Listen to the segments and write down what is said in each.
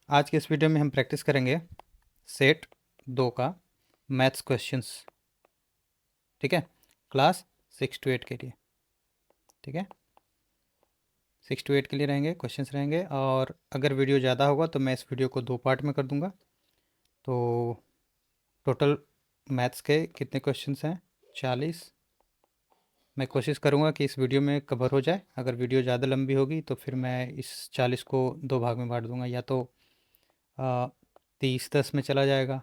आज के इस वीडियो में हम प्रैक्टिस करेंगे सेट 2 का मैथ्स क्वेश्चंस। ठीक है, क्लास 6 to 8 के लिए। ठीक है, 6 to 8 के लिए रहेंगे क्वेश्चंस रहेंगे। और अगर वीडियो ज़्यादा होगा तो मैं इस वीडियो को 2 पार्ट में कर दूंगा। तो टोटल मैथ्स के कितने क्वेश्चंस हैं? 40। मैं कोशिश करूंगा कि इस वीडियो में कवर हो जाए। अगर वीडियो ज़्यादा लंबी होगी तो फिर मैं इस 40 को 2 भाग में बांट दूंगा, या तो 30-10 में चला जाएगा।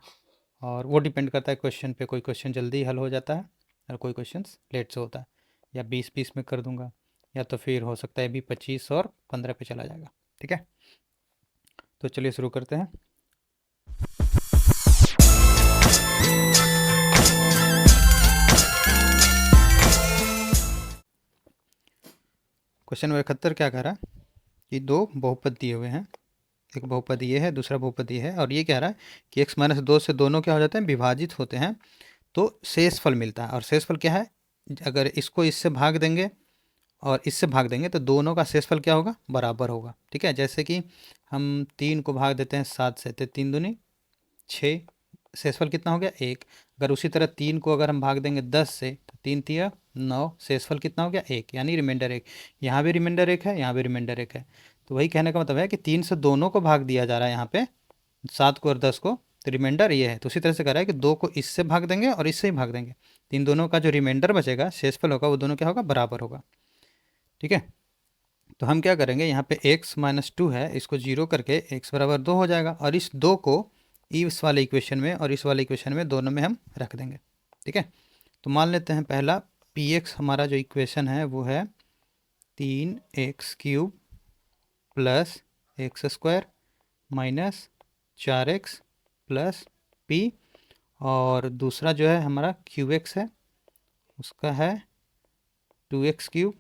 और वो डिपेंड करता है क्वेश्चन पे, कोई क्वेश्चन जल्दी हल हो जाता है और कोई क्वेश्चन लेट से होता है। या 20-20 में कर दूंगा, या तो फिर हो सकता है भी 25 और 15 पे चला जाएगा। ठीक है, तो चलिए शुरू करते हैं। क्वेश्चन 71 क्या कह रहा है कि दो बहुपद दिए हुए हैं। एक बहुपद ये है, दूसरा बहुपद ये है, और ये कह रहा है कि x-2 से दोनों क्या हो जाते हैं? विभाजित होते हैं, तो शेषफल मिलता है। और शेषफल क्या है? अगर इसको इससे भाग देंगे और इससे भाग देंगे तो दोनों का शेषफल क्या होगा? बराबर होगा। ठीक है, जैसे कि हम 3 को भाग देते हैं 7 से, तो 3 दूनी 6, शेषफल कितना हो गया? 1। अगर उसी तरह 3 को अगर हम भाग देंगे 10 से, तो 3 तिया 9, शेषफल कितना हो गया? 1, यानी रिमाइंडर 1। यहाँ भी रिमाइंडर 1 है, यहाँ भी रिमाइंडर 1 है। तो वही कहने का मतलब है कि 3 से दोनों को भाग दिया जा रहा है यहाँ पे, 7 को और 10 को, तो रिमाइंडर ये है। तो उसी तरह से कह रहा है कि 2 को इससे भाग देंगे और इससे ही भाग देंगे, इन दोनों का जो रिमाइंडर बचेगा, शेषफल होगा, वो दोनों क्या होगा? बराबर होगा। ठीक है, तो हम क्या करेंगे, यहाँ पे x-2 है, इसको 0 करके x बराबर 2 हो जाएगा। और इस 2 को इस वाले इक्वेशन में और इस वाले इक्वेशन में दोनों में हम रख देंगे। ठीक है, तो मान लेते हैं पहला px हमारा जो इक्वेशन है वो है 3x³ plus x² minus 4x plus p। और दूसरा जो है हमारा qx है, उसका है 2x³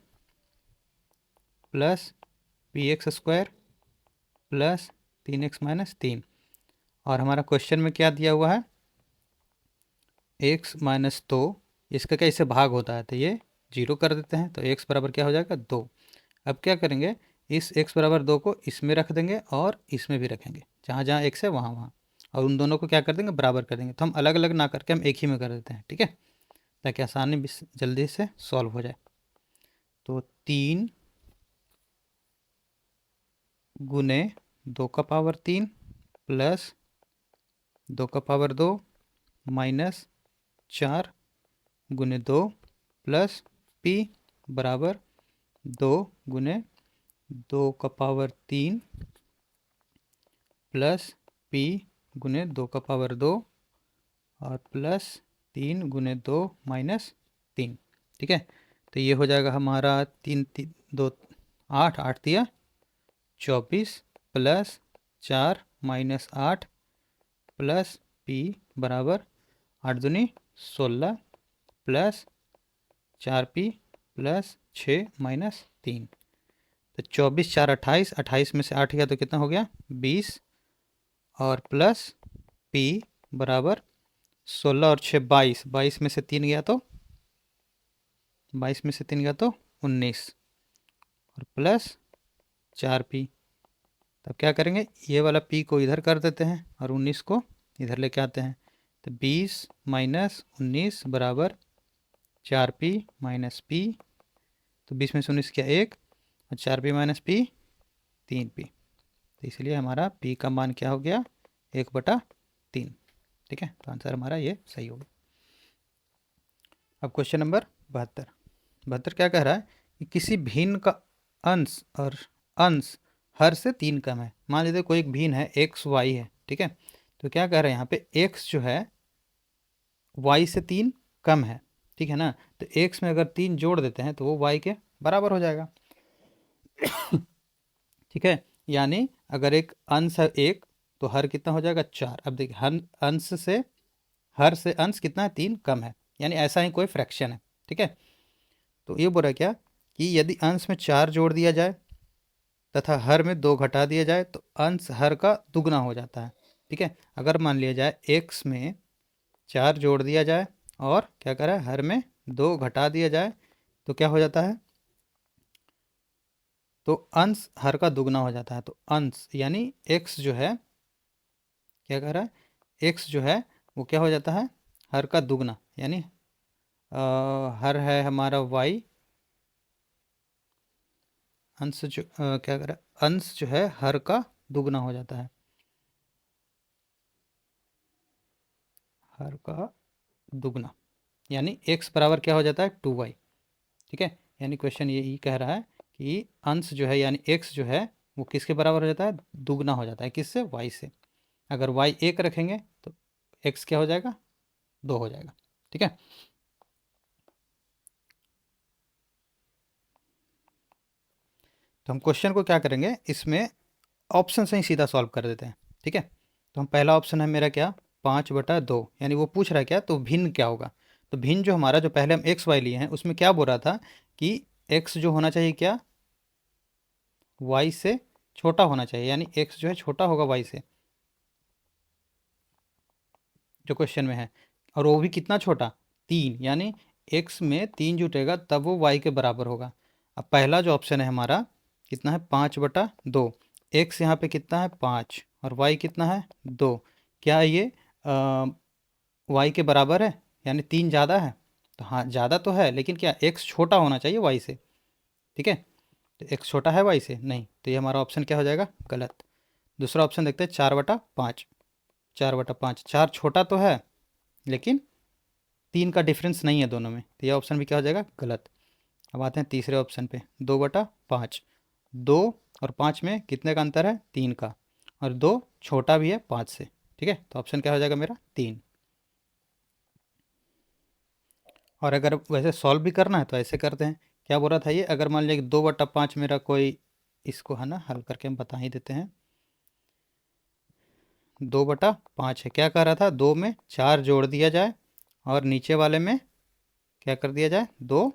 plus px² plus 3x minus 3। और हमारा क्वेश्चन में क्या दिया हुआ है? x-, तो इसका कैसे भाग होता है, तो ये 0 कर देते हैं, तो x बराबर क्या हो जाएगा? 2। अब क्या करेंगे, इस x बराबर 2 को इसमें रख देंगे और इसमें भी रखेंगे, जहाँ जहाँ x है वहाँ वहाँ, और उन दोनों को क्या कर देंगे? बराबर कर देंगे। तो हम अलग अलग ना करके हम एक ही में कर देते हैं। ठीक है, ताकि आसानी जल्दी से सॉल्व हो जाए। तो 3 गुने 2 का पावर 3 प्लस 2 का पावर 2 माइनस 4 गुने 2 प्लस p बराबर 2 गुने 2 का पावर 3 प्लस p गुने 2 का पावर 2 और प्लस 3 गुने 2 माइनस 3। ठीक है, तो ये हो जाएगा हमारा 3 3 2 8, 8 दिया 24 प्लस 4 माइनस 8 प्लस p बराबर 8 दूनी 16 प्लस 4p प्लस 6 माइनस 3। तो 24 4 28, 28 में से 8 गया तो कितना हो गया? 20। और प्लस p बराबर 16 और 6 22, 22 में से 3 गया तो 22 में से 3 गया तो 19, और प्लस 4p। तब क्या करेंगे, ये वाला p को इधर कर देते हैं और 19 को इधर लेके आते हैं। तो 20 माइनस 19 बराबर 4p माइनस p। तो 20 में से 19 क्या? 1, और 4p माइनस p 3p। तो इसलिए हमारा p का मान क्या हो गया? 1/3। ठीक है, तो आंसर हमारा ये सही होगा। अब क्वेश्चन नंबर 72। 72 क्या कह रहा है कि किसी भिन्न का अंश और अंश हर से 3 कम है। मान लीजिए कोई एक भिन्न है x y है। ठीक है, तो क्या कह रहे हैं यहाँ पे, x जो है y से 3 कम है। ठीक है ना, तो x में अगर 3 जोड़ देते हैं तो वो y के बराबर हो जाएगा। ठीक है, यानी अगर एक अंश है 1, तो हर कितना हो जाएगा? 4। अब देखिए, हर से अंश कितना है? 3 कम है, यानी ऐसा ही कोई फ्रैक्शन है। ठीक है, तो ये बोल रहा है क्या कि यदि अंश में 4 जोड़ दिया जाए तथा हर में 2 घटा दिया जाए तो अंश हर का दुगना हो जाता है। ठीक है, अगर मान लिया जाए x में 4 जोड़ दिया जाए और क्या करा है, हर में 2 घटा दिया जाए, तो क्या हो जाता है? तो अंश हर का दुगना हो जाता है। तो अंश यानी x जो है क्या कह रहा है, x जो है वो क्या हो जाता है, हर का दुगना, यानी हर है हमारा y, अंश जो क्या कह रहा है, अंश जो है हर का दुगना हो जाता है, हर का दुगना, यानी x बराबर क्या हो जाता है 2y। ठीक है, यानी क्वेश्चन यही कह रहा है कि अंश जो है यानी x जो है वो किसके बराबर हो जाता है, दुगना हो जाता है, किससे, y से। अगर y 1 रखेंगे तो x क्या हो जाएगा, 2 हो जाएगा। ठीक है, तो हम क्वेश्चन को क्या करेंगे, इसमें ऑप्शन से ही सीधा सॉल्व कर देते हैं। ठीक है, तो हम पहला ऑप्शन है मेरा क्या, 5/2, यानी वो पूछ रहा है क्या, तो भिन्न क्या होगा। तो भिन्न जो हमारा, जो पहले हम एक्स वाई लिए हैं उसमें क्या बोल रहा था कि एक्स जो होना चाहिए क्या, वाई से छोटा होना चाहिए, यानी एक्स जो है छोटा होगा वाई से, जो क्वेश्चन में है। और वो भी कितना छोटा, 3, यानी एक्स में 3 जुटेगा तब वो वाई के बराबर होगा। अब पहला जो ऑप्शन है हमारा कितना है, 5/2, एक्स यहाँ पे कितना है 5 और वाई कितना है 2, क्या ये वाई के बराबर है, यानी 3 ज़्यादा है। तो हाँ ज़्यादा तो है, लेकिन क्या एक्स छोटा होना चाहिए वाई से। ठीक है, तो एक्स छोटा है वाई से नहीं, तो ये हमारा ऑप्शन क्या हो जाएगा, गलत। दूसरा ऑप्शन देखते हैं, 4/5, 4/5, 4 छोटा तो है लेकिन 3 का डिफरेंस नहीं है दोनों में, तो ये ऑप्शन भी क्या हो जाएगा, गलत। अब आते हैं तीसरे ऑप्शन पे, 2/5, 2 और 5 में कितने का अंतर है, 3 का, और 2 छोटा भी है 5 से। ठीक है, तो ऑप्शन क्या हो जाएगा मेरा, 3। और अगर वैसे सॉल्व भी करना है तो ऐसे करते हैं, क्या बोल रहा था ये, अगर मान लिया कि 2/5 मेरा कोई, इसको है ना हल करके हम बता ही देते हैं। 2/5 है, क्या कह रहा था, 2 में 4 जोड़ दिया जाए और नीचे वाले में क्या कर दिया जाए, 2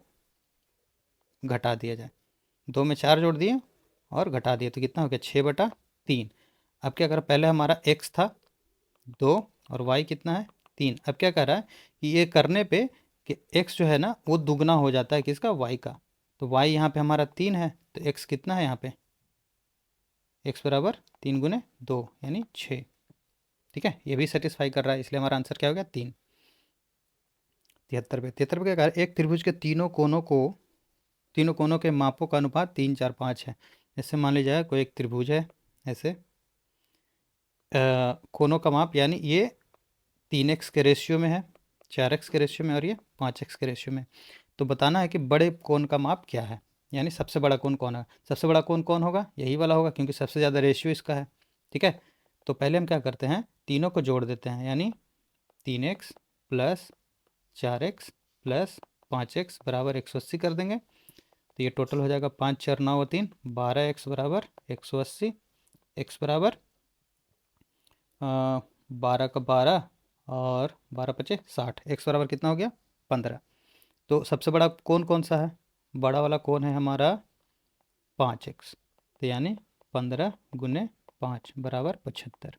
घटा दिया जाए। 2 में 4 जोड़ दिए और घटा दिए तो कितना हो गया, 6/3। अब क्या कर, पहले हमारा x था 2 और y कितना है 3। अब क्या कर रहा है कि ये करने पे कि x जो है ना वो दुगना हो जाता है किसका, y का। तो y यहाँ पे हमारा 3 है, तो x कितना है यहाँ पे, x बराबर 3 × 2 यानी 6। ठीक है, ये भी सेटिस्फाई कर रहा है, इसलिए हमारा आंसर क्या हो गया, 3। 73 पे क्या कह रहा है, एक त्रिभुज के तीनों कोनों के मापों का अनुपात 3, 4, 5 है। जैसे मान लीजिए कोई एक त्रिभुज है ऐसे, कोनों का माप यानी ये 3x के रेशियो में है, 4x के रेशियो में, और ये 5x के रेशियो में। तो बताना है कि बड़े कोण का माप क्या है, यानी सबसे बड़ा कोण कौन है। सबसे बड़ा कोण कौन होगा, यही वाला होगा क्योंकि सबसे ज़्यादा रेशियो इसका है। ठीक है, तो पहले हम क्या करते हैं, तीनों को जोड़ देते हैं, यानी 3x plus 4x plus 5x बराबर 180 कर देंगे। तो ये टोटल हो जाएगा 5 4 9 3 12x बराबर 180, x बराबर 12 का 12 और 12×5 = 60, एक्स बराबर कितना हो गया, 15। तो सबसे बड़ा कोण कौन सा है, बड़ा वाला कोण है हमारा 5x, तो यानी 15 × 5 बराबर 75।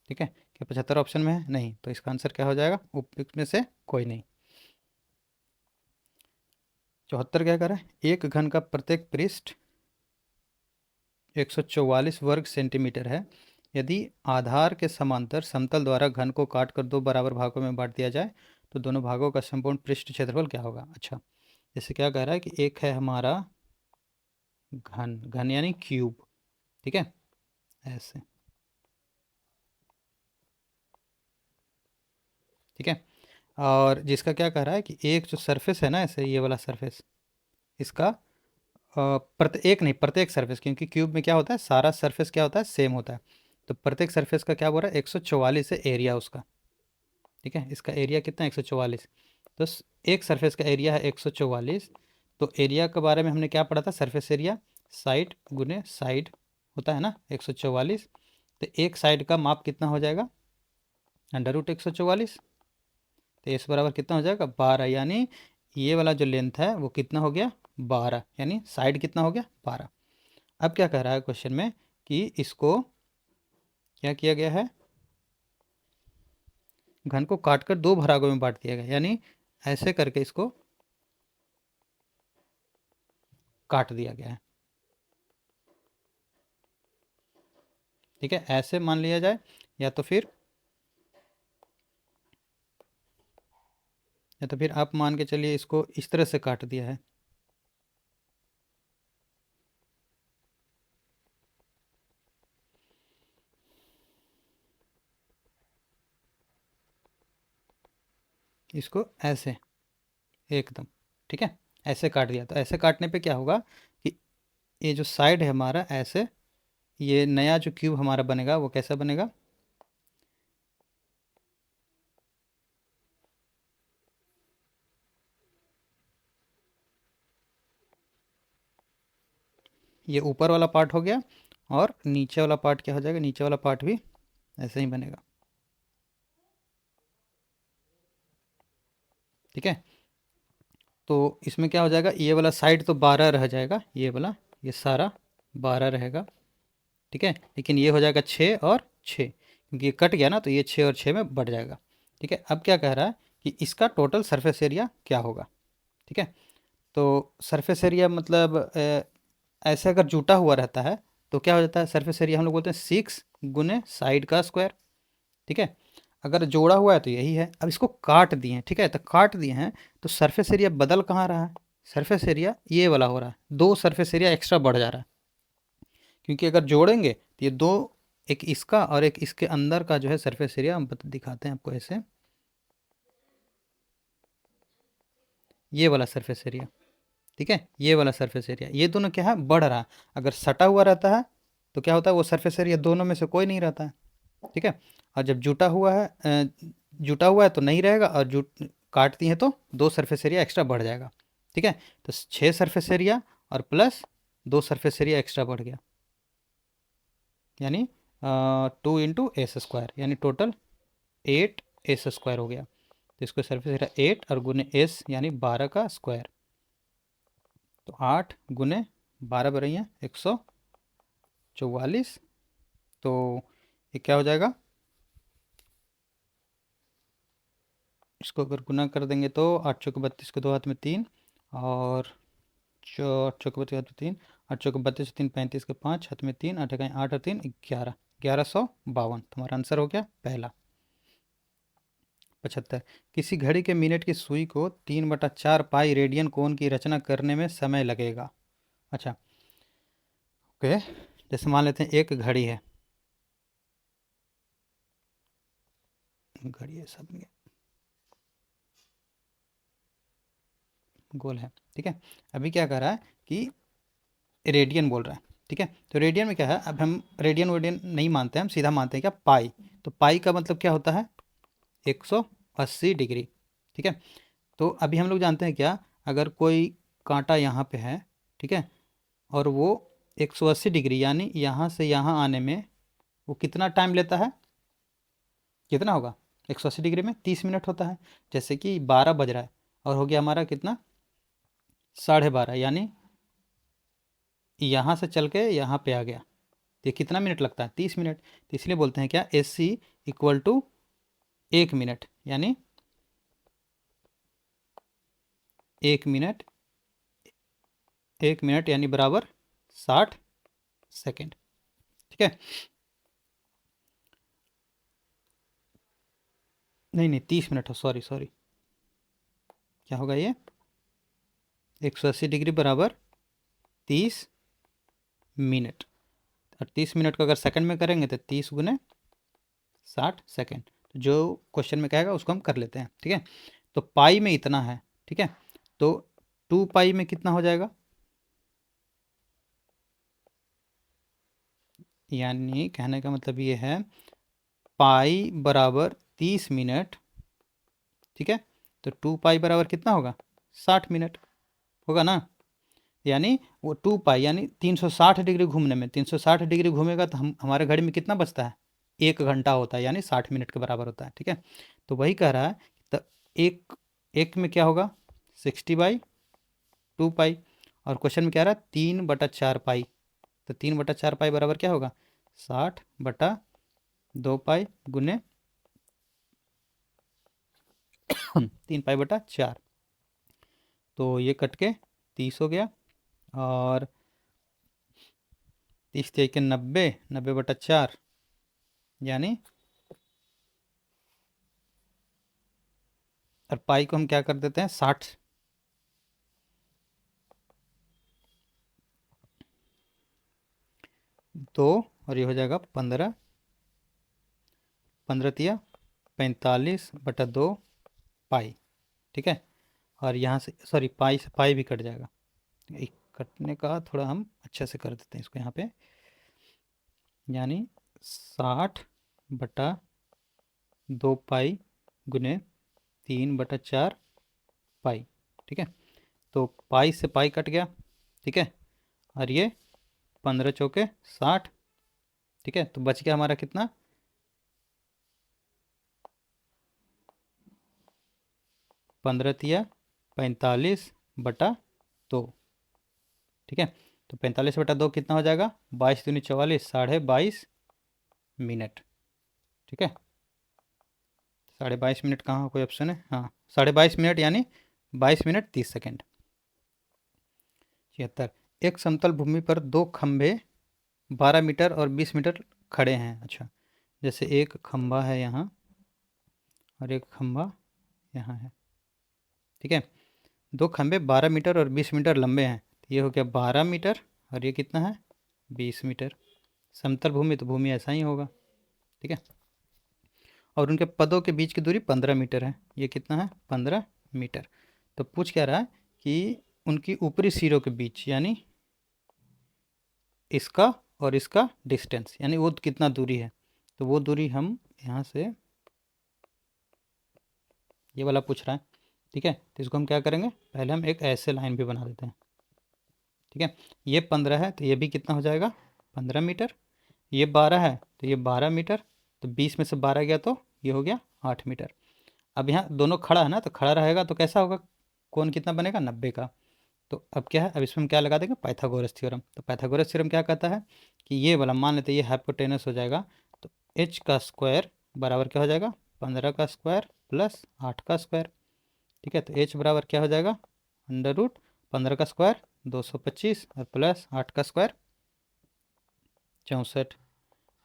ठीक है, क्या 75 ऑप्शन में है, नहीं, तो इसका आंसर क्या हो जाएगा, उपयुक्त में से कोई नहीं। 74 क्या कर रहा है, एक घन का प्रत्येक पृष्ठ 144 वर्ग सेंटीमीटर है। यदि आधार के समांतर समतल द्वारा घन को काटकर 2 बराबर भागों में बांट दिया जाए तो दोनों भागों का संपूर्ण पृष्ठ क्षेत्रफल क्या होगा। अच्छा, जैसे क्या कह रहा है कि एक है हमारा घन, घन यानी क्यूब। ठीक है, ऐसे। ठीक है, और जिसका क्या कह रहा है कि एक जो सरफेस है ना, ऐसे ये वाला सरफेस, इसका प्रत्येक नहीं, प्रत्येक सरफेस, क्योंकि क्यूब में क्या होता है, सारा सरफेस क्या होता है, सेम होता है। तो प्रत्येक सरफेस का क्या बोल रहा है, 144 है एरिया उसका। ठीक है, इसका एरिया कितना है, 144। तो एक सरफेस का एरिया है 144। तो एरिया के बारे में हमने क्या पढ़ा था, सरफेस एरिया साइड गुने साइड होता है ना, 144। तो एक साइड का माप कितना हो जाएगा, √144। तो इस बराबर कितना हो जाएगा, 12, यानी ये वाला जो लेंथ है वो कितना हो गया, 12, यानी साइड कितना हो गया, 12। अब क्या कह रहा है क्वेश्चन में कि इसको क्या किया गया है, घन को काटकर 2 भागों में बांट दिया गया, यानी ऐसे करके इसको काट दिया गया है। ठीक है, ऐसे मान लिया जाए या तो फिर या तो फिर आप मान के चलिए इसको इस तरह से काट दिया है, इसको ऐसे एकदम, ठीक है, ऐसे काट दिया। तो ऐसे काटने पे क्या होगा कि ये जो साइड है हमारा ऐसे, ये नया जो क्यूब हमारा बनेगा वो कैसा बनेगा, ये ऊपर वाला पार्ट हो गया, और नीचे वाला पार्ट क्या हो जाएगा, नीचे वाला पार्ट भी ऐसे ही बनेगा, ठीक है। तो इसमें क्या हो जाएगा, ये वाला साइड तो 12 रह जाएगा, ये वाला, ये सारा 12 रहेगा, ठीक है। लेकिन ये हो जाएगा 6 और 6, क्योंकि ये कट गया ना, तो ये 6 और 6 में बढ़ जाएगा, ठीक है। अब क्या कह रहा है कि इसका टोटल सरफेस एरिया क्या होगा, ठीक है। तो सरफेस एरिया मतलब ऐसे अगर जुटा हुआ रहता है तो क्या हो जाता है, सरफेस एरिया हम लोग बोलते हैं 6 गुने साइड का स्क्वायर, ठीक है। अगर जोड़ा हुआ है तो यही है। अब इसको काट दिए हैं, ठीक है, तो काट दिए हैं, तो सरफेस एरिया बदल कहाँ रहा है, सरफेस एरिया ये वाला हो रहा है, दो सरफेस एरिया एक्स्ट्रा बढ़ जा रहा है, क्योंकि अगर जोड़ेंगे तो ये दो, एक इसका और एक इसके अंदर का जो है सरफेस एरिया, हम दिखाते हैं आपको ऐसे, ये वाला सरफेस एरिया, ठीक है, ये वाला सरफेस एरिया, ये दोनों क्या है, बढ़ रहा है। अगर सटा हुआ रहता है तो क्या होता है, वो सरफेस एरिया दोनों में से कोई नहीं रहता है, ठीक है। और जब जुटा हुआ है तो नहीं रहेगा, और जुट काट दिए हैं तो दो सरफेस एरिया एक्स्ट्रा बढ़ जाएगा, ठीक है। तो 6 सरफेस एरिया और प्लस दो सरफेस एरिया एक्स्ट्रा बढ़ गया, यानी 2 × S², यानी टोटल 8 S² हो गया। तो इसको सरफेस एरिया 8 और गुने एस यानी 12 का स्क्वायर, तो 8 गुने 12 बराबर 144। तो ये क्या हो जाएगा, इसको अगर गुना कर देंगे तो 8 चौके 32 को 2 हाथ में 3, और 8 चौके 32 हाथ में 3, 8 चौके 32 3 35 के 5 हाथ में 3, 8 8 और 3 11, 1152। तुम्हारा आंसर हो गया पहला। 75, किसी घड़ी के मिनट की सुई को 3/4 पाई रेडियन कोण की रचना करने में समय लगेगा। अच्छा, ओके, जैसे मान लेते हैं एक घड़ी है, घड़ी है सब में गोल है, ठीक है। अभी क्या कर रहा है कि रेडियन बोल रहा है, ठीक है। तो रेडियन में क्या है, अब हम रेडियन वेडियन नहीं मानते हैं, हम सीधा मानते हैं क्या, पाई। तो पाई का मतलब क्या होता है, 180 डिग्री, ठीक है। तो अभी हम लोग जानते हैं क्या, अगर कोई कांटा यहाँ पे है, ठीक है, और वो 180 डिग्री यानी यहाँ से यहाँ आने में वो कितना टाइम लेता है, कितना होगा, 180 डिग्री में 30 मिनट होता है। जैसे कि 12 बज रहा है और हो गया हमारा कितना, 12:30, यानी यहाँ से चल के यहाँ पे आ गया, तो ये कितना मिनट लगता है, 30 मिनट। तो इसलिए बोलते हैं क्या, AC = 1 मिनट, यानी 1 मिनट, 1 मिनट यानी बराबर 60 सेकेंड, ठीक है। नहीं नहीं, 30 मिनट हो, सॉरी सॉरी, क्या होगा ये, 180 डिग्री बराबर 30 मिनट, और 30 मिनट को अगर सेकंड में करेंगे तो 30 × 60 सेकेंड। तो जो क्वेश्चन में कहेगा उसको हम कर लेते हैं, ठीक है। तो पाई में इतना है, ठीक है, तो 2 पाई में कितना हो जाएगा, यानी कहने का मतलब ये है, पाई बराबर 30 मिनट, ठीक है। तो 2 पाई बराबर कितना होगा, 60 मिनट होगा ना, यानी वो 2 पाई यानी 360 डिग्री घूमने में, 360 डिग्री घूमेगा तो हम हमारे घड़ी में कितना बचता है, 1 घंटा होता है, यानी 60 मिनट के बराबर होता है, ठीक है। तो वही कह रहा है, तो एक एक में क्या होगा, 60/2 पाई, और क्वेश्चन में क्या रहा है, 3/4 पाई, तो 3/4 पाई बराबर क्या होगा, 60/2 पाई गुने 3 पाई/4, तो ये कट के 30 हो गया, और 30 × 3 = 90, 90/4, यानी और पाई को हम क्या कर देते हैं 60। दो और ये हो जाएगा 15, 15 तिया 45/2 पाई। ठीक है, और यहाँ से सॉरी पाई से पाई भी कट जाएगा। एक कटने का थोड़ा हम अच्छे से कर देते हैं इसको यहाँ पे, यानी 60/2 पाई गुने 3/4 पाई। ठीक है, तो पाई से पाई कट गया। ठीक है, और ये 15 चौके 60। ठीक है, तो बच गया हमारा कितना, 15 तिया 45/2। ठीक है, तो 45/2 कितना हो जाएगा, 22×2 = 44, 22.5 मिनट। ठीक है, 22.5 मिनट कहाँ कोई ऑप्शन है, हाँ 22.5 मिनट यानी 22 मिनट 30 सेकेंड। 76, एक समतल भूमि पर दो खंभे 12 मीटर और 20 मीटर खड़े हैं। अच्छा, जैसे एक खंभा है यहाँ और एक खंभा यहाँ है। ठीक है, दो खंभे 12 मीटर और 20 मीटर लंबे हैं, तो ये हो गया 12 मीटर और ये कितना है 20 मीटर। समतल भूमि तो भूमि ऐसा ही होगा। ठीक है, और उनके पदों के बीच की दूरी 15 मीटर है, ये कितना है 15 मीटर। तो पूछ क्या रहा है कि उनकी ऊपरी सिरों के बीच यानी इसका और इसका डिस्टेंस यानी वो कितना दूरी है, तो वो दूरी हम यहाँ से ये वाला पूछ रहा है। ठीक है, तो इसको हम क्या करेंगे, पहले हम एक ऐसे लाइन भी बना देते हैं। ठीक है, ये 15 है तो ये भी कितना हो जाएगा 15 मीटर, ये 12 है तो ये 12 मीटर, तो 20 में से 12 गया तो ये हो गया 8 मीटर। अब यहाँ दोनों खड़ा है ना, तो खड़ा रहेगा तो कैसा होगा, कोण कितना बनेगा 90 का। तो अब क्या है, अब इसमें हम क्या लगा देंगे पाइथागोरस थ्योरम। तो पाइथागोरस थ्योरम क्या कहता है कि ये वाला मान लेते हैं ये हाइपोटेनस हो जाएगा, तो एच का स्क्वायर बराबर क्या हो जाएगा 15 का स्क्वायर प्लस 8 का स्क्वायर। ठीक है, तो एच बराबर क्या हो जाएगा √15 का स्क्वायर 225 और प्लस 8 का स्क्वायर 64।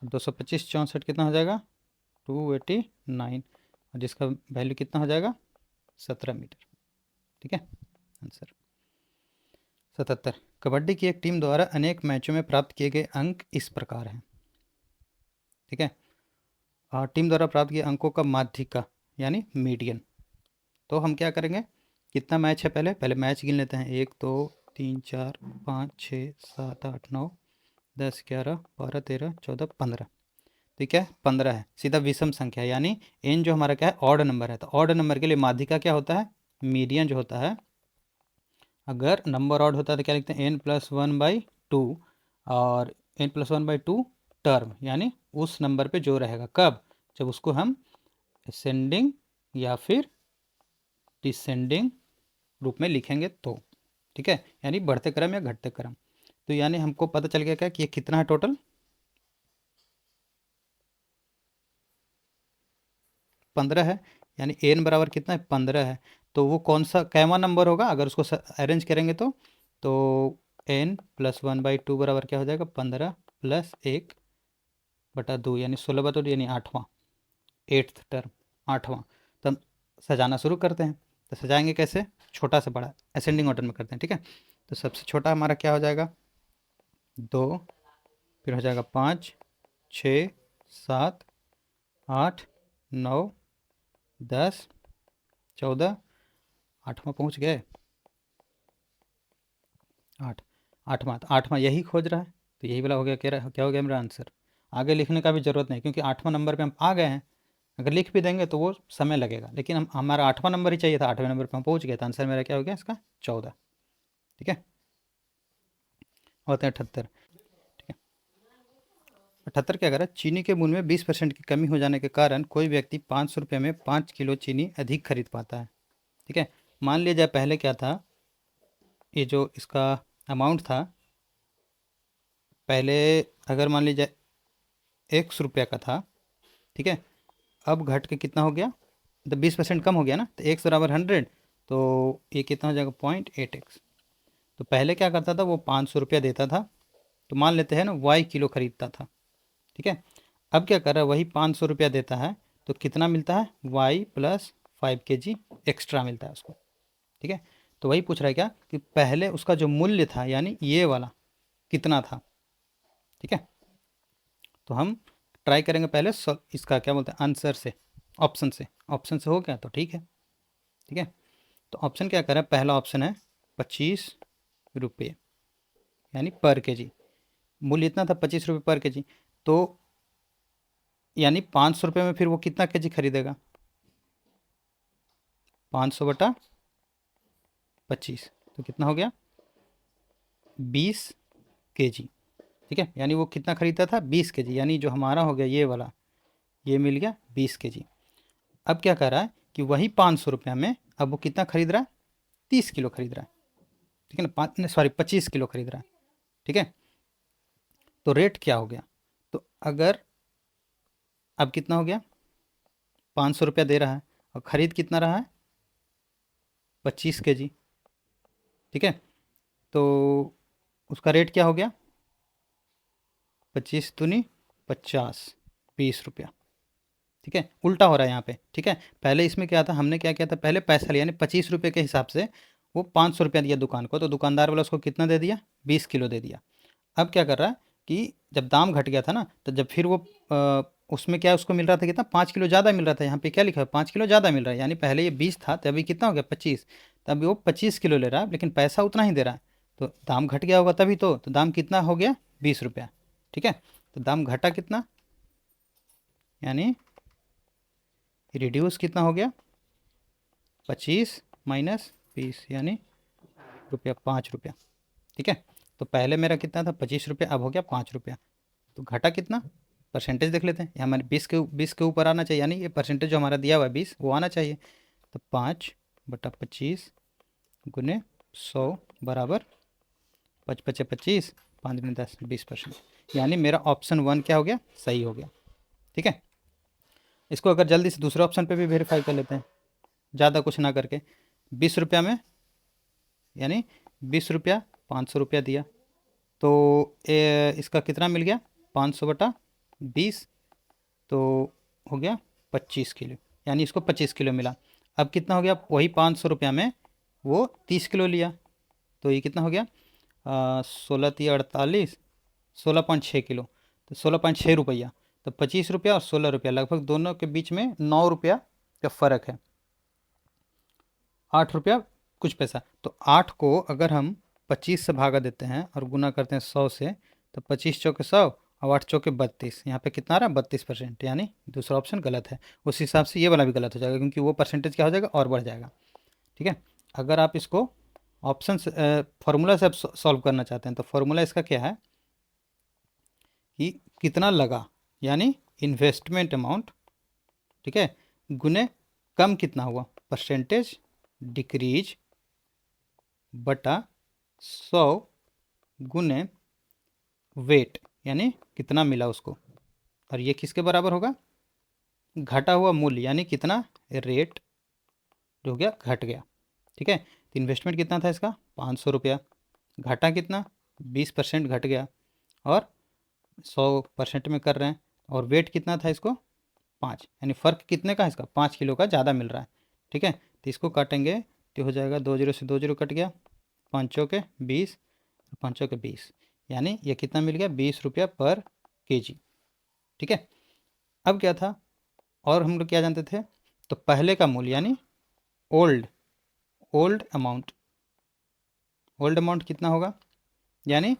225 64 कितना हो जाएगा 289, और जिसका वैल्यू कितना हो जाएगा 17 मीटर। ठीक है, आंसर। 77, कबड्डी की एक टीम द्वारा अनेक मैचों में प्राप्त किए गए अंक इस प्रकार हैं। ठीक है, और टीम द्वारा प्राप्त किए अंकों का माध्यिका यानी मीडियन। तो हम क्या करेंगे, कितना मैच है पहले पहले मैच गिन लेते हैं, 1 2 3 4 5 6 7 8 9 10 11 12 13 14 15। ठीक है, 15 है, सीधा विषम संख्या है यानी एन जो हमारा क्या है ऑड नंबर है, तो ऑड नंबर के लिए माध्यिका क्या होता है, मीडियन जो होता है। अगर नंबर ऑड होता है तो क्या लिखते हैं n+1/2, और n+1/2 टर्म यानी उस नंबर पे जो रहेगा कब, जब उसको हम असेंडिंग या फिर डिसेंडिंग रूप में लिखेंगे तो। ठीक है, यानी बढ़ते क्रम या घटते क्रम। तो यानी हमको पता चल गया क्या कि ये कितना है टोटल 15 है, यानी एन बराबर कितना है 15 है। तो वो कौन सा कैवा नंबर होगा, अगर उसको अरेंज करेंगे तो n+1/2 बराबर क्या हो जाएगा 15 + 1/2 यानी 16/2 यानी 8वां, 8th टर्म 8वां। तो हम सजाना शुरू करते हैं, तो सजाएंगे कैसे, छोटा से बड़ा असेंडिंग ऑर्डर में करते हैं। ठीक है, तो सबसे छोटा हमारा क्या हो जाएगा 2, फिर हो जाएगा 5 6 7 8 9 10 14, 8वां पहुंच गए 8, 8वां, तो 8वां यही खोज रहा है, तो यही वाला हो गया, क्या हो गया मेरा आंसर। आगे लिखने का भी ज़रूरत नहीं क्योंकि 8वां नंबर पे हम आ गए हैं, अगर लिख भी देंगे तो वो समय लगेगा, लेकिन हमारा 8वां नंबर ही चाहिए था, 8वें नंबर पे हम पहुंच गए, तो आंसर मेरा क्या हो गया इसका 14। ठीक है, होते हैं 78। ठीक है, 78 क्या कह रहा है, चीनी के मूल्य में 20% की कमी हो जाने के कारण कोई व्यक्ति 500 रुपये में 5 किलो चीनी अधिक खरीद पाता है। ठीक है, मान लिया जाए पहले क्या था, ये जो इसका अमाउंट था पहले, अगर मान लीजिए 100 रुपये का था। ठीक है, अब घट के कितना हो गया, तो 20% कम हो गया ना, तो 100 = 100, तो ये कितना हो जाएगा 0.8x। तो पहले क्या करता था वो 500 रुपया देता था, तो मान लेते हैं ना y किलो खरीदता था। ठीक है, अब क्या कर रहा है वही 500 रुपया देता है, तो कितना मिलता है y + 5 kg एक्स्ट्रा मिलता है उसको। ठीक है, तो वही पूछ रहा है क्या कि पहले उसका जो मूल्य था यानी ये वाला कितना था। ठीक है, तो हम ट्राई करेंगे पहले इसका क्या बोलते हैं आंसर से, ऑप्शन से। ऑप्शन से हो गया तो ठीक है। ठीक है, तो ऑप्शन क्या करें, पहला ऑप्शन है 25 रुपये यानी पर केजी, मूल्य इतना था 25 रुपये पर केजी। तो यानी 500 रुपये में फिर वो कितना केजी खरीदेगा, 500/25, तो कितना हो गया 20 kg। ठीक है, यानी वो कितना खरीदता था 20 kg, यानी जो हमारा हो गया ये वाला, ये मिल गया 20 kg। अब क्या कर रहा है कि वही 500 रुपया में अब वो कितना खरीद रहा है, 30 किलो खरीद रहा है। ठीक है ना, पाँच सॉरी 25 किलो खरीद रहा है। ठीक है, तो रेट क्या हो गया, तो अगर अब कितना हो गया, 500 रुपया दे रहा है और ख़रीद कितना रहा है 25 kg। ठीक है, तो उसका रेट क्या हो गया, 25×2 = 50, 20 रुपया। ठीक है, उल्टा हो रहा है यहाँ पे। ठीक है, पहले इसमें क्या था, हमने क्या किया था, पहले पैसा लिया यानी 25 रुपये के हिसाब से वो 500 रुपया दिया दुकान को, तो दुकानदार वाला उसको कितना दे दिया, 20 किलो दे दिया। अब क्या कर रहा है कि जब दाम घट गया था ना, तो जब फिर वो उसमें क्या उसको मिल रहा था कितना, 5 किलो ज़्यादा मिल रहा था। यहाँ पे क्या लिखा है, 5 किलो ज़्यादा मिल रहा है, यानी पहले ये 20 था तो अभी कितना हो गया 25, तो अभी वो 25 किलो ले रहा है लेकिन पैसा उतना ही दे रहा है। तो दाम घट गया होगा तभी तो दाम कितना हो गया 20 रुपया। ठीक है, तो दाम घटा कितना, यानी रिड्यूस कितना हो गया, 25 - 20 यानी रुपया 5 रुपया। ठीक है, तो पहले मेरा कितना था 25 रुपया, अब हो गया 5 रुपया, तो घटा कितना, परसेंटेज देख लेते हैं। ये हमारे 20 के ऊपर आना चाहिए, यानी ये परसेंटेज जो हमारा दिया हुआ है 20 वो आना चाहिए। तो 5/25 गुने 100 बराबर 5×5 = 25, 5×10 20%, यानी मेरा ऑप्शन 1 क्या हो गया, सही हो गया। ठीक है, इसको अगर जल्दी से दूसरे ऑप्शन पे भी वेरीफाई कर लेते हैं, ज़्यादा कुछ ना करके। 20 रुपया में यानी 20 रुपया 500 रुपया दिया, तो इसका कितना मिल गया 500/20, तो हो गया 25 किलो, यानी इसको 25 किलो मिला। अब कितना हो गया, वही 500 रुपया में वो 30 किलो लिया, तो ये कितना हो गया 16×3 = 48, 16.6 किलो, तो 16.6 रुपया। तो 25 रुपया और 16 रुपया लगभग दोनों के बीच में 9 रुपया का फ़र्क है, 8 रुपया कुछ पैसा। तो 8 को अगर हम 25 से भागा देते हैं और गुना करते हैं 100 से, तो 25×4 = 100 और 8×4 = 32, यहाँ पे कितना आ रहा है 32%, यानी दूसरा ऑप्शन गलत है। उस हिसाब से ये वाला भी गलत हो जाएगा क्योंकि वो परसेंटेज क्या हो जाएगा और बढ़ जाएगा। ठीक है, अगर आप इसको ऑप्शन से फार्मूला से आप सॉल्व करना चाहते हैं तो फार्मूला इसका क्या है कि कितना लगा, यानी इन्वेस्टमेंट अमाउंट, ठीक है, गुने कम कितना हुआ, परसेंटेज डिक्रीज बटा 100 गुने वेट, यानी कितना मिला उसको, और ये किसके बराबर होगा, घटा हुआ मूल्य, यानी कितना रेट जो हो गया घट गया। ठीक है, तो इन्वेस्टमेंट कितना था इसका 500 रुपया, घटा कितना 20% घट गया, और 100% में कर रहे हैं, और वेट कितना था इसको 5, यानी फ़र्क कितने का है इसका 5 किलो का ज़्यादा मिल रहा है। ठीक है, तो इसको काटेंगे तो हो जाएगा 2 0 से 2 0 कट गया, 5×4 = 20, 5×4 = 20, यानी ये कितना मिल गया 20 रुपया पर केजी। ठीक है, अब क्या था, और हम लोग क्या जानते थे, तो पहले का मूल्य यानी ओल्ड ओल्ड अमाउंट कितना होगा, यानी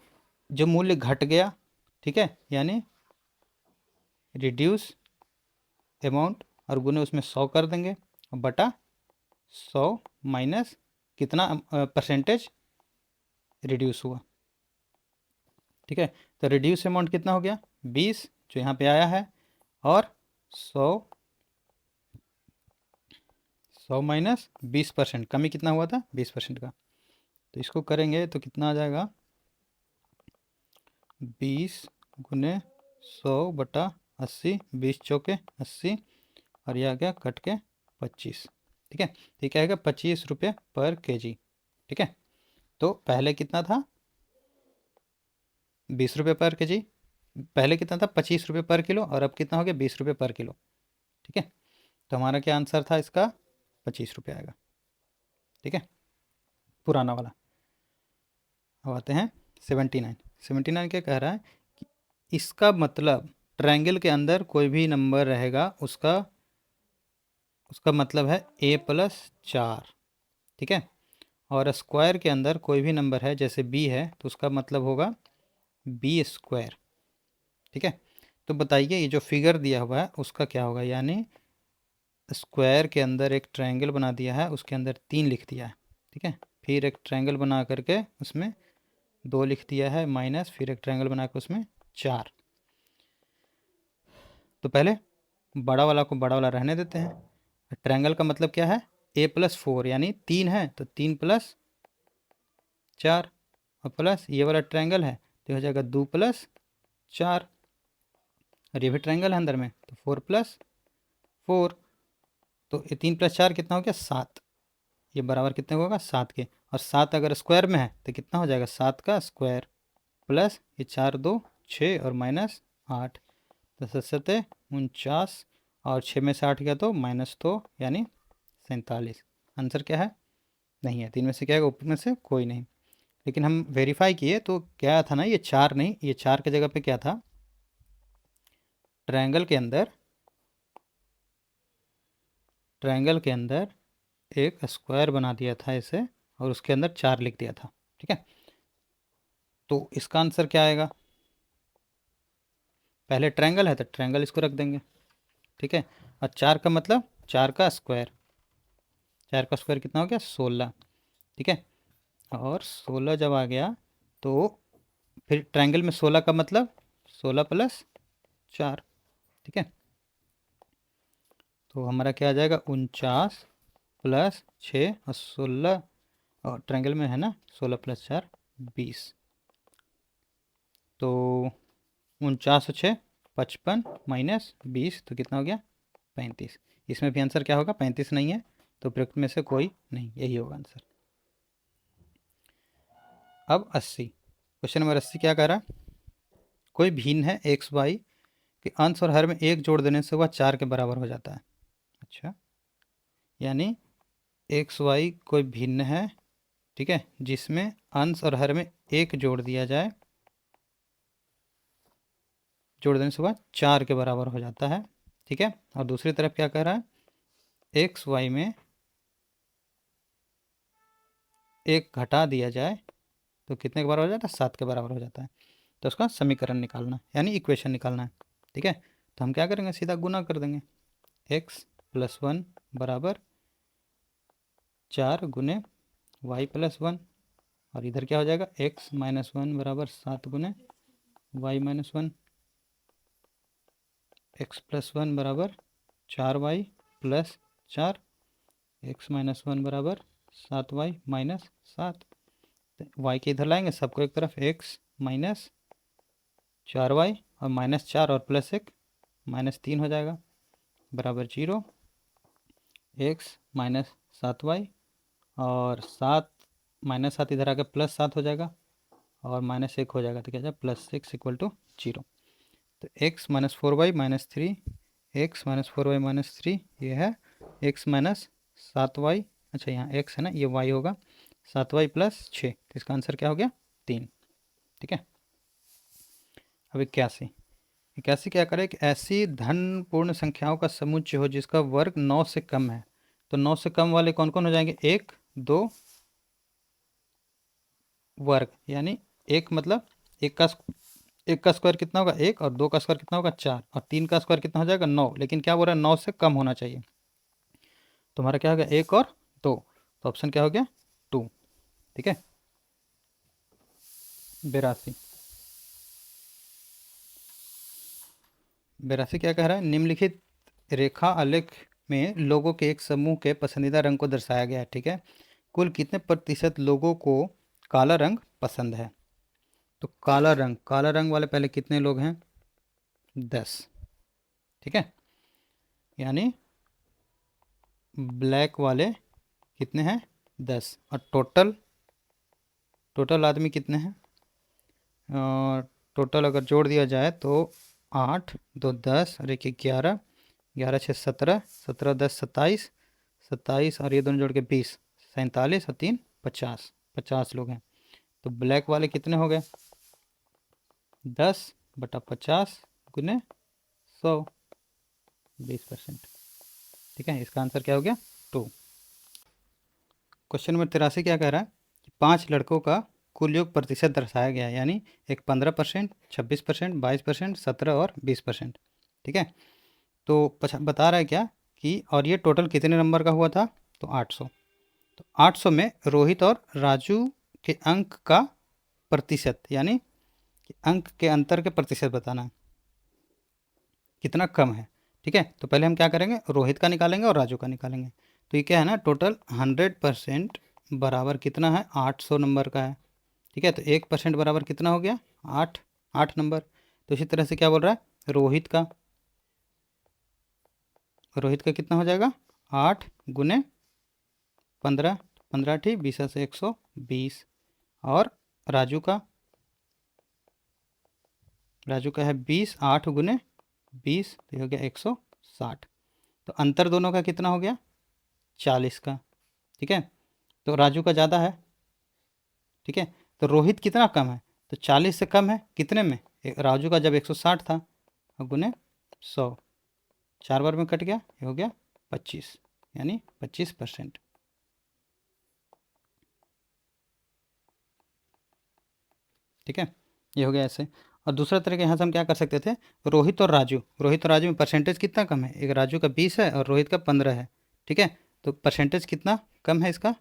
जो मूल्य घट गया। ठीक है, यानी रिड्यूस अमाउंट और गुने उसमें 100 कर देंगे और बटा 100 माइनस कितना परसेंटेज रिड्यूस हुआ। ठीक है, तो रिड्यूस अमाउंट कितना हो गया 20 जो यहाँ पे आया है, और 100 माइनस 20%, कमी कितना हुआ था 20% का, तो इसको करेंगे तो कितना आ जाएगा 20 गुने 100/80, 20×4 = 80, और यह आ गया कट के 25। ठीक है, तो ये क्या आएगा 25 रुपये पर केजी। ठीक है, तो पहले कितना था 20 रुपये पर केजी, पहले कितना था 25 रुपये पर किलो, और अब कितना हो गया 20 रुपये पर किलो। ठीक है, तो हमारा क्या आंसर था इसका ₹25 आएगा। ठीक है, पुराना वाला। अब आते हैं 79। 79 क्या कह रहा है कि इसका मतलब ट्रायंगल के अंदर कोई भी नंबर रहेगा उसका उसका मतलब है a+4। ठीक है, और स्क्वायर के अंदर कोई भी नंबर है जैसे b है तो उसका मतलब होगा b²। ठीक है, तो बताइए ये जो फिगर दिया हुआ है उसका क्या होगा, यानी स्क्वायर के अंदर एक ट्रायंगल बना दिया है, उसके अंदर 3 लिख दिया है। ठीक है, फिर एक ट्रायंगल बना करके उसमें 2 लिख दिया है माइनस, फिर एक ट्रायंगल बना के उसमें 4। तो पहले बड़ा वाला को बड़ा वाला रहने देते हैं। ट्रायंगल का मतलब क्या है, a+4 यानी 3 है तो 3+4, और प्लस ये वाला ट्रायंगल है तो हो जाएगा 2+4, और ये भी ट्रायंगल है अंदर में तो 4+4। तो ये 3+4 कितना हो गया, 7। ये बराबर कितने को होगा, 7 के। और 7 अगर स्क्वायर में है तो कितना हो जाएगा, 7 का स्क्वायर प्लस ये 4 2 6 और माइनस 8, तो 7 49, और 6 में से 8 गया तो माइनस 2 यानी 47। आंसर क्या है, नहीं है। 3 में से क्या है, ऊपर में से कोई नहीं। लेकिन हम वेरीफाई किए तो क्या था ना, ये 4 नहीं, ये 4 की जगह पे क्या था, ट्रायंगल के अंदर एक स्क्वायर बना दिया था इसे, और उसके अंदर 4 लिख दिया था। ठीक है, तो इसका आंसर क्या आएगा, पहले ट्रायंगल है तो ट्रायंगल इसको रख देंगे। ठीक है, और 4 का मतलब 4 का स्क्वायर, 4 का स्क्वायर कितना हो गया, 16। ठीक है, और 16 जब आ गया तो फिर ट्रायंगल में 16 का मतलब 16+4। ठीक है, तो हमारा क्या आ जाएगा, 49+6 और 16, और ट्रायंगल में है ना 16+4 20। तो 49 और 6 55 माइनस 20 तो कितना हो गया, 35। इसमें भी आंसर क्या होगा, 35 नहीं है, तो उपरोक्त में से कोई नहीं, यही होगा आंसर। अब 80, क्वेश्चन नंबर 80 क्या कह रहा है, कोई भिन्न है एक्स वाई के अंश और हर में 1 जोड़ देने से वह 4 के बराबर हो जाता है। अच्छा, यानी एक्स वाई कोई भिन्न है, ठीक है, जिसमें अंश और हर में 1 जोड़ दिया जाए, जोड़ देने से वह 4 के बराबर हो जाता है। ठीक है, और दूसरी तरफ क्या कह रहा है, एक्स वाई में 1 घटा दिया जाए तो कितने के बराबर हो जाता है, 7 के बराबर हो जाता है। तो उसका समीकरण निकालना है, यानी इक्वेशन निकालना है। ठीक है, तो हम क्या करेंगे, सीधा गुना कर देंगे। x+1 बराबर 4 गुने y+1, और इधर क्या हो जाएगा, x-1 बराबर 7 गुने y-1, x+1 बराबर 4y+4, x-1 बराबर 7y-7। y के इधर लाएंगे सबको एक तरफ, x-4y और -4 और +1 -3 हो जाएगा, बराबर 0। x-7y और 7 -7 इधर आके +7 हो जाएगा, और -1 हो जाएगा, तो क्या जाएगा, +6 = 0। तो x-4y-3, x-4y-3 ये है x-7y, अच्छा यहाँ x है ना, ये y होगा 7y+6, तो इसका आंसर क्या हो गया, 3। ठीक है, अब 81। 81 क्या करे, कि ऐसी धन पूर्ण संख्याओं का समुच्चय हो जिसका वर्ग 9 से कम है। तो 9 से कम वाले कौन कौन हो जाएंगे, 1 2 वर्ग, यानी एक मतलब एक का स्क्वायर कितना होगा, 1, और 2 का स्क्वायर कितना होगा, 4, और 3 का स्क्वायर कितना हो जाएगा, 9। लेकिन क्या बोल रहा है, 9 से कम होना चाहिए। तो हमारा क्या हो गया, 1 और 2, तो ऑप्शन क्या हो गया, 2। ठीक है, 82। 82 क्या कह रहा है, निम्नलिखित रेखा आलेख में लोगों के एक समूह के पसंदीदा रंग को दर्शाया गया है। ठीक है, कुल कितने प्रतिशत लोगों को काला रंग पसंद है। तो काला रंग वाले पहले कितने लोग हैं, 10। ठीक है, यानी ब्लैक वाले कितने हैं, 10, और टोटल आदमी कितने हैं, टोटल अगर जोड़ दिया जाए तो 8 2 10 और 1 11, 11 6 17, 17 10 27, 27 और ये दोनों जोड़ के 20, 47 और 3 50, 50 लोग हैं। तो ब्लैक वाले कितने हो गए? 10/50 गुने 100, 20%। ठीक है, इसका आंसर क्या हो गया? 2। क्वेश्चन नंबर 83 क्या कह रहा है कि 5 लड़कों का कुल योग प्रतिशत दर्शाया गया है, यानी एक 15%, 26%, 22%, 17 और 20%। ठीक है, तो बता रहा है क्या कि और ये टोटल कितने नंबर का हुआ था? तो 800। तो 800 में रोहित और राजू के अंक का प्रतिशत, यानी कि अंक के अंतर के प्रतिशत बताना है, कितना कम है। ठीक है, तो पहले हम क्या करेंगे, रोहित का निकालेंगे और राजू का निकालेंगे। तो ये क्या है ना, टोटल 100% बराबर कितना है? 800 नंबर का है। ठीक है, तो 1% बराबर कितना हो गया? 8, 8 नंबर। तो इसी तरह से क्या बोल रहा है, रोहित का कितना हो जाएगा? 8 गुने 15, 15 ठीक, 20 से 120। और राजू का, है 20, 8 गुने 20, तो ये हो गया 160। तो अंतर दोनों का कितना हो गया? 40 का। ठीक है, तो राजू का ज़्यादा है। ठीक है, तो रोहित कितना कम है? तो 40 से कम है कितने में? राजू का जब 160 था, और गुने 100, 4 बार में कट गया, ये हो गया 25, यानी 25%। ठीक है, ये हो गया ऐसे। और दूसरा तरीका यहाँ से हम क्या कर सकते थे, रोहित और राजू में परसेंटेज कितना कम है? एक राजू का 20 है और रोहित का 15 है। ठीक है, तो परसेंटेज कितना कम है इसका?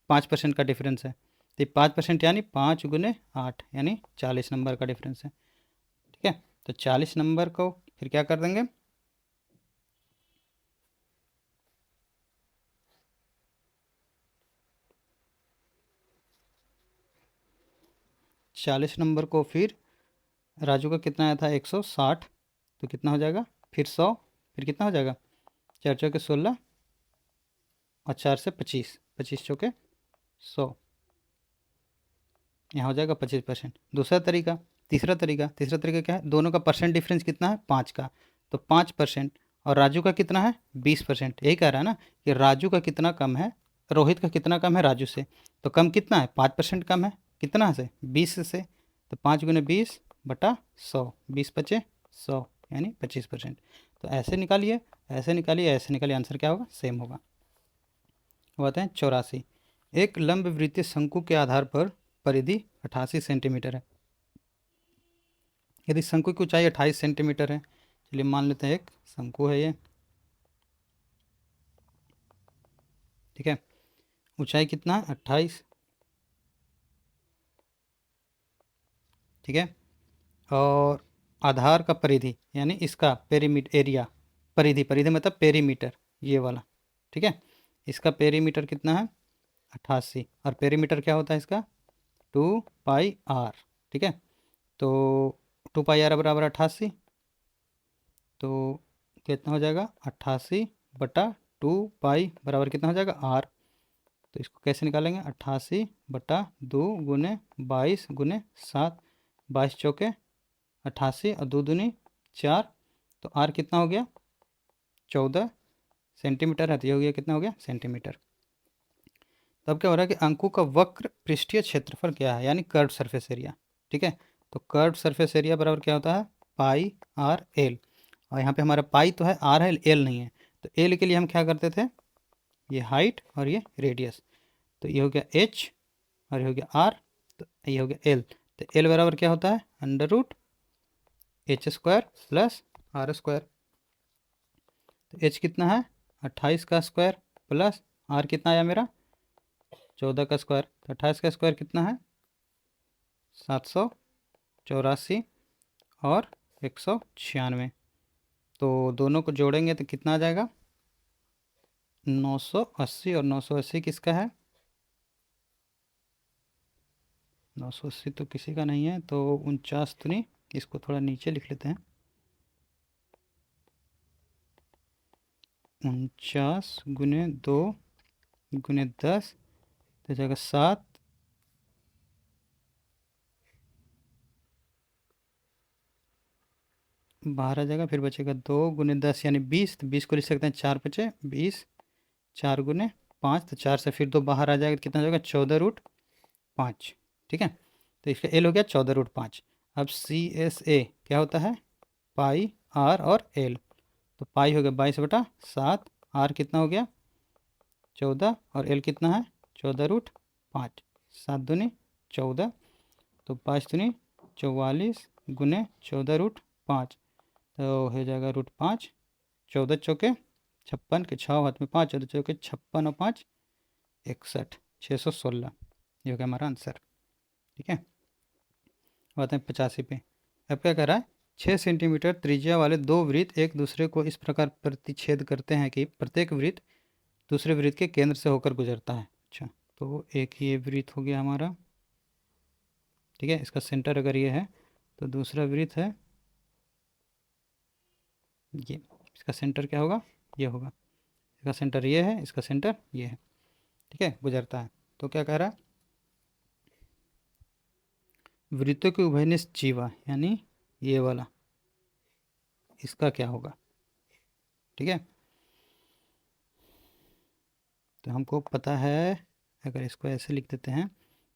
5% का डिफरेंस है। तो 5% यानी 5 गुने 8, यानी 40 नंबर का डिफरेंस है। ठीक है, तो 40 नंबर को फिर क्या कर देंगे, 40 नंबर को फिर राजू का कितना आया था? 160। तो कितना हो जाएगा? फिर 100, फिर कितना हो जाएगा? 4 चौके 16 और 4 से 25, 25 चौके 100, यहाँ हो जाएगा 25%। तीसरा तरीका क्या है, दोनों का परसेंट डिफरेंस कितना है? 5 का। तो 5%, और राजू का कितना है? 20%। यही कह रहा है ना कि राजू का कितना कम है, रोहित का कितना कम है राजू से। तो कम कितना है? 5% कम है। कितना से? 20 से। तो 5 गुने 20/100, 20×5 = 100, यानी 25%। तो ऐसे निकालिए, ऐसे निकालिए, ऐसे निकालिए, आंसर क्या होगा? सेम होगा। बताएं 84, एक लंब वृत्तीय शंकु के आधार पर परिधि 88 सेंटीमीटर है। यदि शंकु की ऊंचाई 28 सेंटीमीटर है, चलिए मान लेते हैं एक शंकु है ये। ठीक है, ऊंचाई कितना है? 28। ठीक है, और आधार का परिधि, यानी इसका पेरीमीटर एरिया, परिधि, परिधि मतलब पेरीमीटर, ये वाला। ठीक है, इसका पेरीमीटर कितना है? 88। और पेरीमीटर क्या होता है इसका? 2πr। ठीक है, तो 2πr बराबर 88। तो कितना हो जाएगा? 88/2 बराबर कितना हो जाएगा? आर। तो इसको कैसे निकालेंगे? 88/2 गुने 22 गुने 7, 22 चौके 88 और 2 दूनी 4। तो आर कितना हो गया? 14 सेंटीमीटर है। तो ये हो गया, कितना हो गया? सेंटीमीटर। तब क्या हो रहा है कि अंकों का वक्र पृष्ठीय क्षेत्रफल क्या है, यानी कर्व सरफेस एरिया। ठीक है, तो कर्व सरफेस एरिया बराबर क्या होता है? πr/l। और यहाँ पे हमारा पाई तो है, आर है, एल नहीं है। तो एल के लिए हम क्या करते थे, ये हाइट और ये रेडियस। तो ये हो गया एच और ये हो गया आर, तो ये हो गया एल। तो एल बराबर क्या होता है? √h² plus r²। तो एच कितना है? 28 का स्क्वायर प्लस आर कितना आया मेरा? 14 का स्क्वायर। तो 28 का स्क्वायर कितना है? 784 और 196। तो दोनों को जोड़ेंगे तो कितना आ जाएगा? 980। और 980 किसका है? 980 तो किसी का नहीं है, तो 49 तो नहीं, इसको थोड़ा नीचे लिख लेते हैं। 49 गुने 2 गुने 10, तो जाएगा 7। बाहर आ जाएगा, फिर बचेगा 2 गुने 10 यानी 20। तो 20 को लिख सकते हैं 4×5 = 20, 4 गुने 5, तो 4 से फिर 2 बाहर आ जाएगा तो कितना हो जाएगा 14√5। ठीक है, तो इसका एल हो गया 14√5। अब CSA क्या होता है, पाई आर और एल। तो पाई हो गया 22/7, आर कितना हो गया 14, और एल कितना है 14√5। 7 दूनी 14, तो 5 दूनी 44 गुने 14√5, तो हो जाएगा √5। 14 चौके 56 के 6 हाथ में 5, 14 चौके 56 और 5 61, 616। ये हो गया हमारा आंसर। ठीक है, अब आते हैं 85 पे। अब क्या कह रहा है, 6 सेंटीमीटर त्रिज्या वाले दो वृत्त एक दूसरे को इस प्रकार प्रतिच्छेद करते हैं कि प्रत्येक वृत्त दूसरे वृत्त के केंद्र से होकर गुजरता है। अच्छा, तो एक ये वृत्त हो गया हमारा। ठीक है, इसका सेंटर अगर ये है तो दूसरा वृत्त है ये, इसका सेंटर क्या होगा, ये होगा। इसका सेंटर ये है, इसका सेंटर ये है। ठीक है, गुजरता है। तो क्या कह रहा है, वृत्तों की उभयनिष्ठ जीवा यानी ये वाला, इसका क्या होगा। ठीक है, तो हमको पता है, अगर इसको ऐसे लिख देते हैं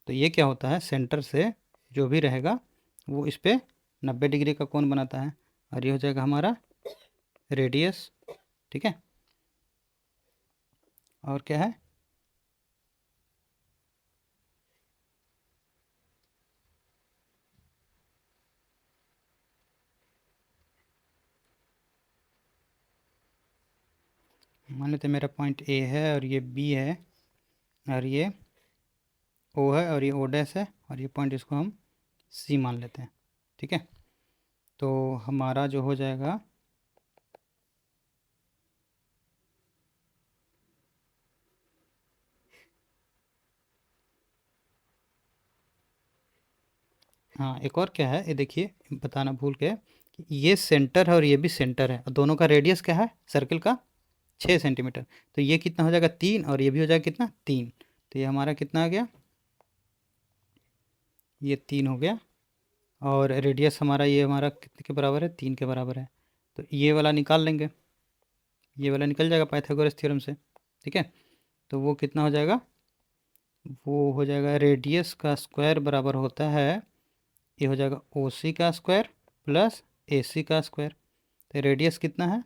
तो ये क्या होता है, सेंटर से जो भी रहेगा वो इस पे 90 डिग्री का कोण बनाता है, और ये हो जाएगा हमारा रेडियस। ठीक है, और क्या है, मान लेते हैं मेरा पॉइंट ए है और ये बी है और ये ओ है और ये ओ डैश है, और ये पॉइंट इसको हम सी मान लेते हैं। ठीक है, तो हमारा जो हो जाएगा, हाँ एक और क्या है, ये देखिए बताना भूल गए कि ये सेंटर है और ये भी सेंटर है, और दोनों का रेडियस क्या है सर्कल का 6 सेंटीमीटर। तो ये कितना हो जाएगा 3, और ये भी हो जाएगा कितना 3। तो ये हमारा कितना आ गया, ये 3 हो गया, और रेडियस हमारा ये हमारा कितने के बराबर है, 3 के बराबर है। तो ये वाला निकाल लेंगे, ये वाला निकल जाएगा पाइथागोरस थ्योरम से। ठीक है, तो वो कितना हो जाएगा, वो हो जाएगा रेडियस का स्क्वायर बराबर होता है, ये हो जाएगा ओ सी का स्क्वायर प्लस ए सी का स्क्वायर। तो रेडियस कितना है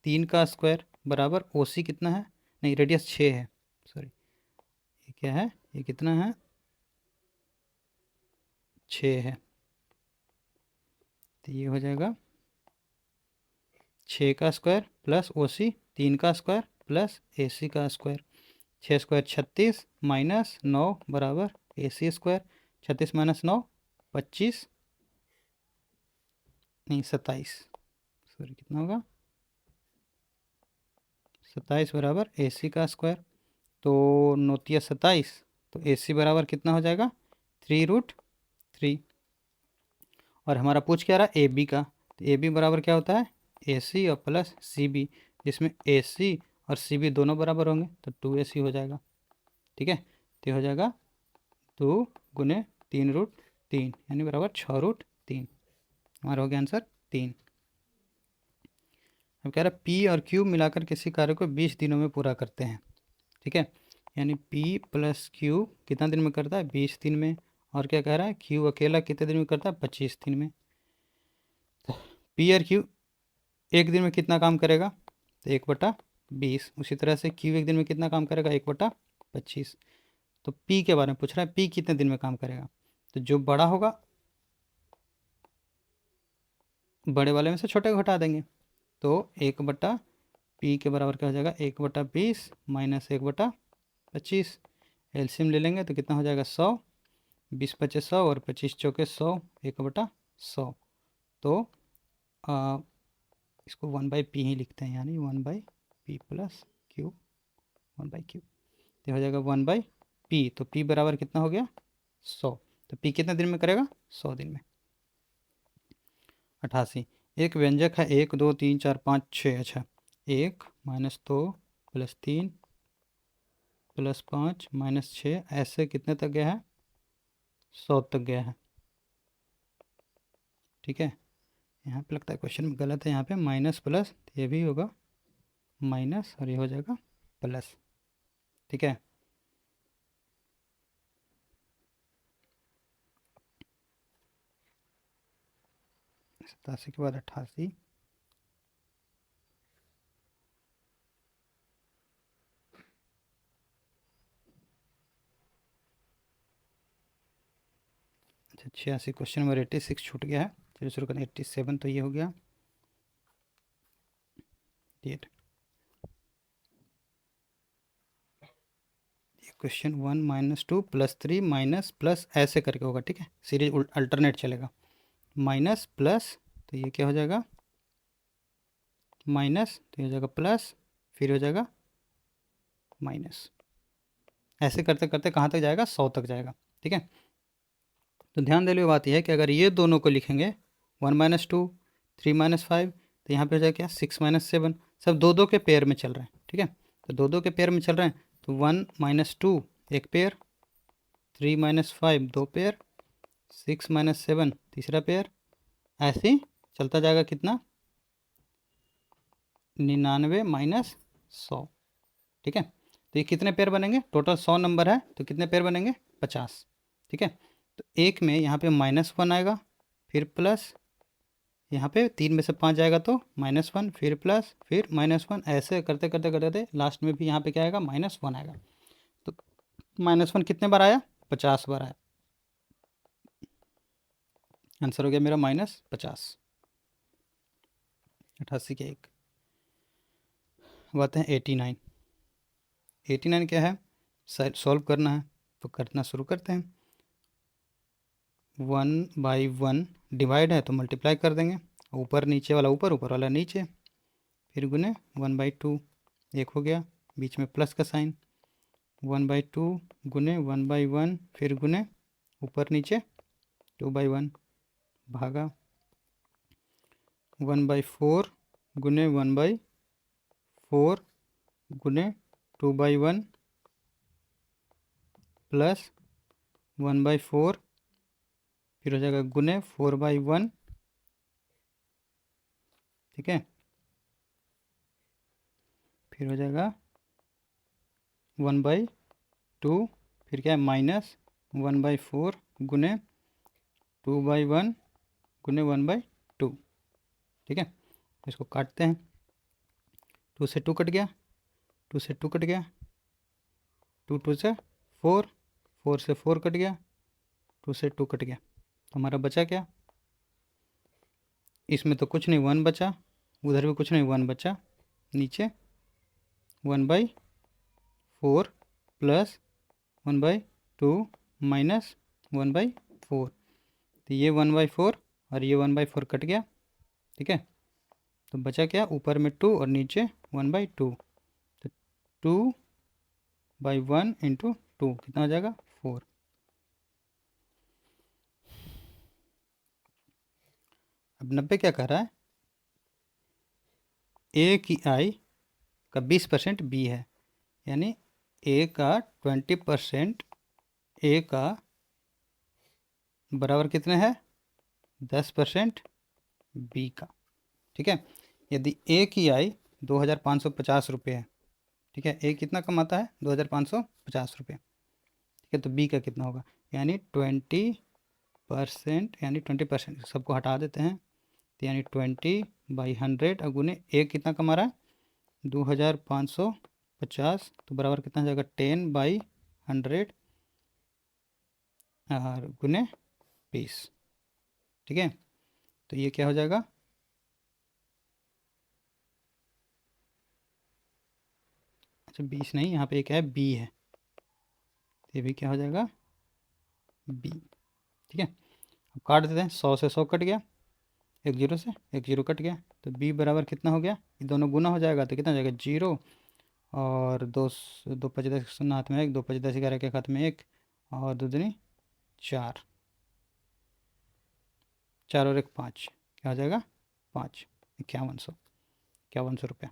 3 का स्क्वायर बराबर ओ सी कितना है, नहीं रेडियस 6 है, सॉरी ये क्या है, ये कितना है 6 है। तो ये हो जाएगा 6 का स्क्वायर प्लस ओ सी 3 का स्क्वायर प्लस ए सी का स्क्वायर। 6 स्क्वायर 36 माइनस 9 बराबर ए सी स्क्वायर। 36 माइनस 9 25, नहीं 27, सॉरी कितना होगा 27 बराबर ए सी का स्क्वायर। तो 9×27, तो ए सी बराबर कितना हो जाएगा 3√3। और हमारा पूछ क्या रहा है ए बी का, तो ए बी बराबर क्या होता है ए सी और प्लस सी बी, जिसमें ए सी और सी बी दोनों बराबर होंगे, तो 2AC हो जाएगा। ठीक है, तो ये हो जाएगा 2 गुने 3√3 यानी बराबर 6√3। हमारा हो गया आंसर 3। अब कह रहा है पी और क्यू मिलाकर किसी कार्य को 20 दिनों में पूरा करते हैं। ठीक है, यानी पी प्लस क्यू कितना दिन में करता है 20 दिन में, और क्या कह रहा है क्यू अकेला कितने दिन में करता है 25 दिन में। पी और क्यू एक दिन में कितना काम करेगा, तो 1/20। उसी तरह से क्यू एक दिन में कितना काम करेगा 1/25। तो पी के बारे में पूछ रहा है, पी कितने दिन में काम करेगा, तो जो बड़ा होगा बड़े वाले में से छोटे को हटा देंगे, तो 1/पी के बराबर क्या हो जाएगा 1/20 माइनस 1/25। एलसीएम ले लेंगे तो कितना हो जाएगा 100, 20×5 = 100 और 25×4 = 100, 1/100। तो आ, इसको 1/p ही लिखते हैं, यानी 1/p प्लस क्यू 1/q। तो हो जाएगा 1/p, तो p बराबर कितना हो गया 100। तो p कितने दिन में करेगा 100 दिन में। 88, एक व्यंजक है 1 2 3 4 5 6। अच्छा, 1 -2 +3 +5 -6 ऐसे कितने तक गया है 100 तक गया है। ठीक है, यहाँ पे लगता है क्वेश्चन गलत है, यहाँ पे माइनस प्लस, ये भी होगा माइनस और ये हो जाएगा प्लस, ठीक है। सतासी के बाद 88, अच्छा 86, क्वेश्चन नंबर 86 छूट गया है। चलिए शुरू करें। 87 तो ये हो गया, ये क्वेश्चन 1 -2 +3 माइनस प्लस ऐसे करके होगा, ठीक है, सीरीज अल्टरनेट चलेगा। माइनस प्लस, तो ये क्या हो जाएगा, माइनस, तो ये हो जाएगा प्लस, फिर हो जाएगा माइनस। ऐसे करते करते कहाँ तक जाएगा, 100 तक जाएगा, ठीक है। तो ध्यान देने वाली बात यह है कि अगर ये दोनों को लिखेंगे 1 -2 3 -5, तो यहाँ पे हो जाएगा क्या, 6 -7, सब दो दो के पेयर में चल रहे हैं, ठीक है। तो दो दो के पेयर में चल रहे हैं, तो 1 -2 एक पेयर, 3 -5 दो पेयर, 6 -7 तीसरा पेयर, ऐसे ही चलता जाएगा। कितना, 99 -100, ठीक है। तो ये कितने पेयर बनेंगे, टोटल 100 नंबर है तो कितने पेयर बनेंगे, 50, ठीक है। तो एक में यहाँ पे -1 आएगा, फिर प्लस, यहाँ पे 3 में से 5 जाएगा तो -1, फिर प्लस, फिर -1, ऐसे करते करते करते लास्ट में भी यहाँ पे क्या आएगा, -1 आएगा। तो -1 कितने बार आया, 50 बार आया। आंसर हो गया मेरा -50, 88 के एक। अब आते हैं 89। 89 क्या है, सॉल्व करना है, तो करना शुरू करते हैं। 1/1 डिवाइड है तो मल्टीप्लाई कर देंगे, ऊपर नीचे वाला ऊपर, ऊपर वाला नीचे, फिर गुने 1/2, एक हो गया, बीच में प्लस का साइन, 1/2 गुने 1/1, फिर गुने ऊपर नीचे 2/1, भागा 1/4 गुने 1/4 गुने 2/1 प्लस 1/4, फिर हो जाएगा गुने 4/1, ठीक है। फिर हो जाएगा 1/2, फिर क्या है, -1/4 गुने 2/1 गुने 1/2, ठीक है। इसको काटते हैं, 2 से 2 कट गया, 2 से 2 कट गया, 2 2 से 4, 4 से 4 कट गया, 2 से 2 कट गया, तो हमारा बचा क्या, इसमें तो कुछ नहीं, 1 बचा, उधर भी कुछ नहीं, 1 बचा, नीचे 1/4 प्लस 1/2 माइनस 1/4, तो ये 1/4 और ये 1/4 कट गया, ठीक है। तो बचा क्या, ऊपर में 2 और नीचे 1/2, तो 2/1 इंटू 2 कितना हो जाएगा, 4। अब 90 क्या कह रहा है, ए की आई का 20% बी है, यानी ए का 20% ए का बराबर कितने है, 10% बी का, ठीक है। यदि ए की आय 2550 रुपये है, ठीक है, ए कितना कमाता है, 2550 रुपये, ठीक है। तो बी का कितना होगा, यानी 20%, यानी 20% सबको हटा देते हैं, तो यानी 20/100 और गुने ए कितना कमा रहा है, 2550, तो बराबर कितना हो जाएगा, 10/100 और गुने 20, ठीक है। तो ये क्या हो जाएगा, अच्छा 20 नहीं, यहाँ पे एक है बी है, तो ये भी क्या हो जाएगा, बी, ठीक है। अब काट देते हैं, 100 से 100 कट गया, एक जीरो से एक जीरो कट गया, तो बी बराबर कितना हो गया, ये दोनों गुना हो जाएगा तो कितना हो जाएगा, 0, और दो पच 10 शून्य हाथ में 1, 2 5 10 11 के हाथ में 1, और दो दूनी 4, 4 और 1 5, क्या हो जाएगा, 5, 5100 रुपया।